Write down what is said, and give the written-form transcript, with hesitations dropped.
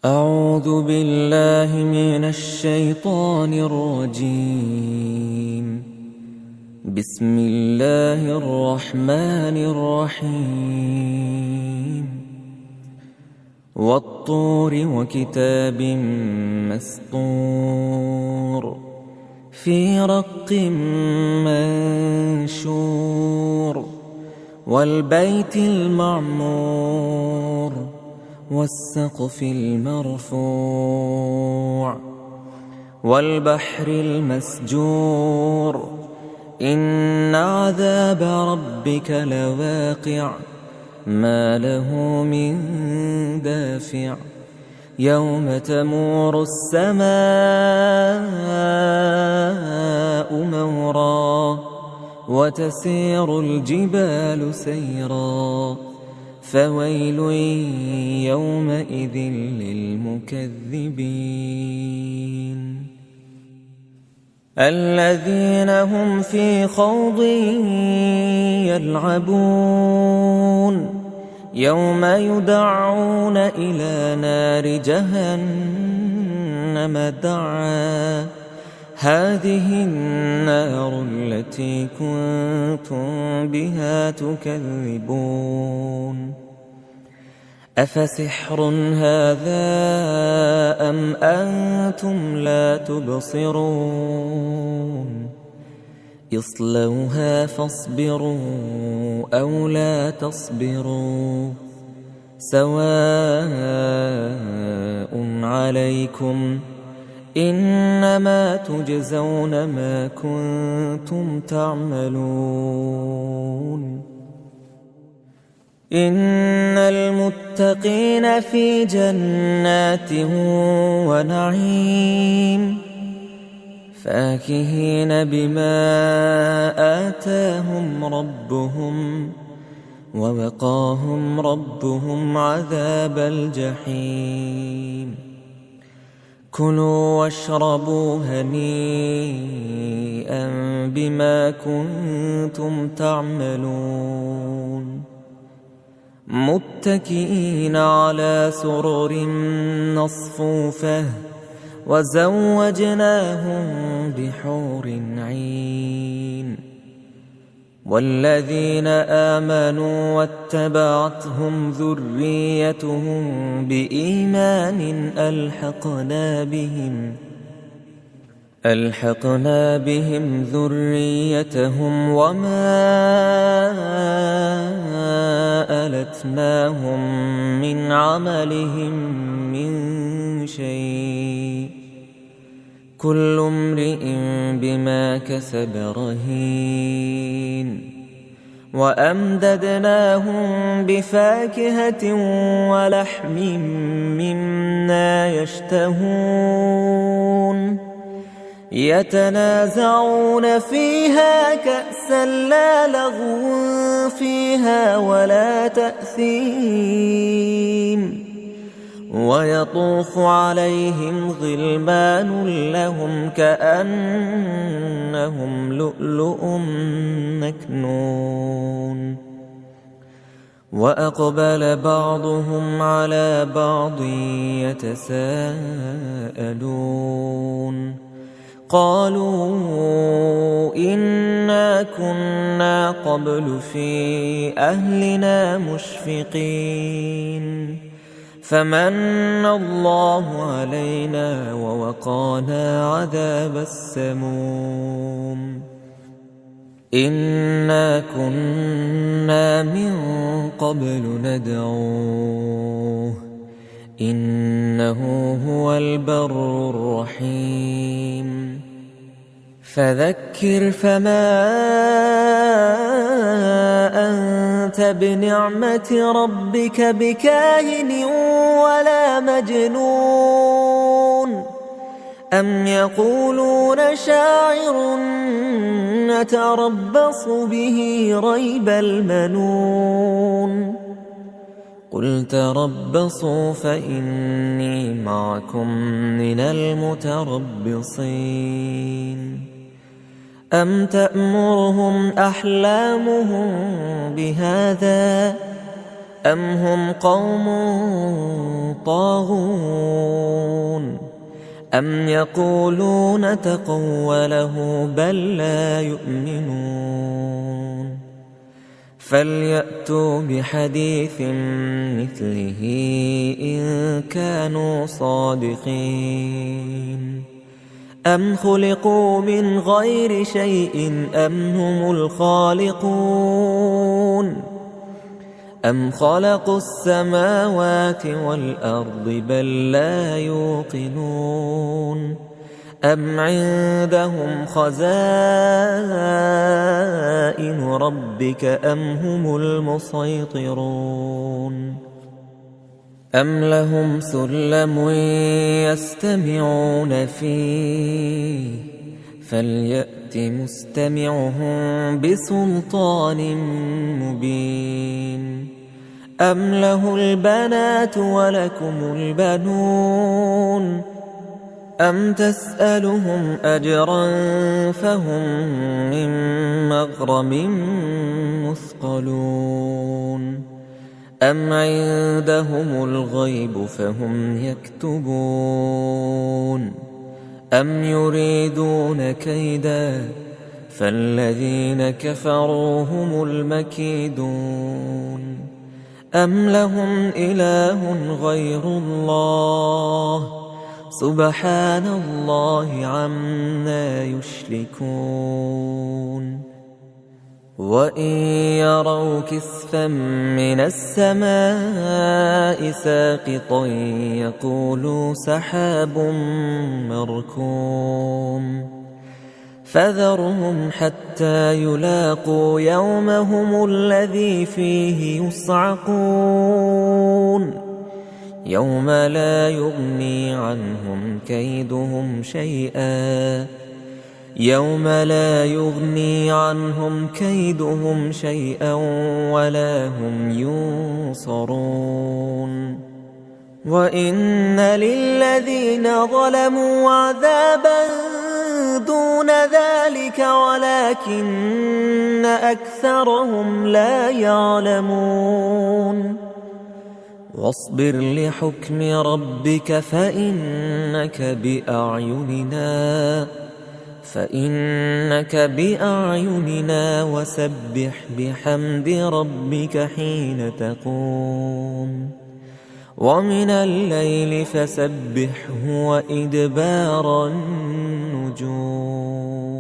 أعوذ بالله من الشيطان الرجيم. بسم الله الرحمن الرحيم. والطور وكتاب مسطور في رق منشور والبيت المعمور والسقف المرفوع والبحر المسجور إن عذاب ربك لواقع ما له من دافع يوم تمور السماء مورا وتسير الجبال سيرا فويل يومئذ للمكذبين الذين هم في خوض يلعبون يوم يدعون إلى نار جهنم دعا هذه النار التي كنتم بها تكذبون أفسحر هذا أم أنتم لا تبصرون اصلوها فاصبروا أو لا تصبروا سواء عليكم إنما تجزون ما كنتم تعملون إن المتقين في جنات ونعيم فاكهين بما آتاهم ربهم ووقاهم ربهم عذاب الجحيم كلوا واشربوا هنيئا بما كنتم تعملون متكئين على سرر مصفوفة وزوجناهم بحور عين والذين آمنوا واتبعتهم ذريتهم بإيمان ألحقنا بهم ذريتهم وما ألتناهم من عملهم من شيء كل امرئ بما كسب رهين وأمددناهم بفاكهة ولحم مما يشتهون يتنازعون فيها كأسا لا لغو فيها ولا تأثيم ويطوف عليهم غلمان لهم كأنهم لؤلؤ مكنون وأقبل بعضهم على بعض يتساءلون قالوا إنا كنا قبل في أهلنا مشفقين فمن الله علينا ووقانا عذاب السموم إنا كنا من قبل ندعوه إنه هو البر الرحيم فذكر فما أنت بنعمة ربك بكاهن ولا مجنون أم يقولون شاعر نتربص به ريب المنون قل تربصوا فإني معكم من المتربصين أم تأمرهم أحلامهم بهذا أم هم قوم طاغون أم يقولون تقوله بل لا يؤمنون فليأتوا بحديث مثله إن كانوا صادقين أم خلقوا من غير شيء أم هم الخالقون أم خلقوا السماوات والأرض بل لا يوقنون أم عندهم خزائن ربك أم هم المسيطرون أم لهم سلم يستمعون فيه فليأت مستمعهم بسلطان مبين أم له البنات ولكم البنون أم تسألهم أجرا فهم من مغرم مثقلون أم عندهم الغيب فهم يكتبون أم يريدون كيدا فالذين كفروا هم المكيدون أم لهم إله غير الله سبحان الله عما يشركون وإن يروا كسفا من السماء ساقطا يقولوا سحاب مركوم فذرهم حتى يلاقوا يومهم الذي فيه يصعقون يوم لا يغني عنهم كيدهم شيئا ولا هم ينصرون وإن للذين ظلموا عذابا دون ذلك ولكن أكثرهم لا يعلمون واصبر لحكم ربك فإنك بأعيننا وسبح بحمد ربك حين تقوم ومن الليل فسبحه وإدبار النجوم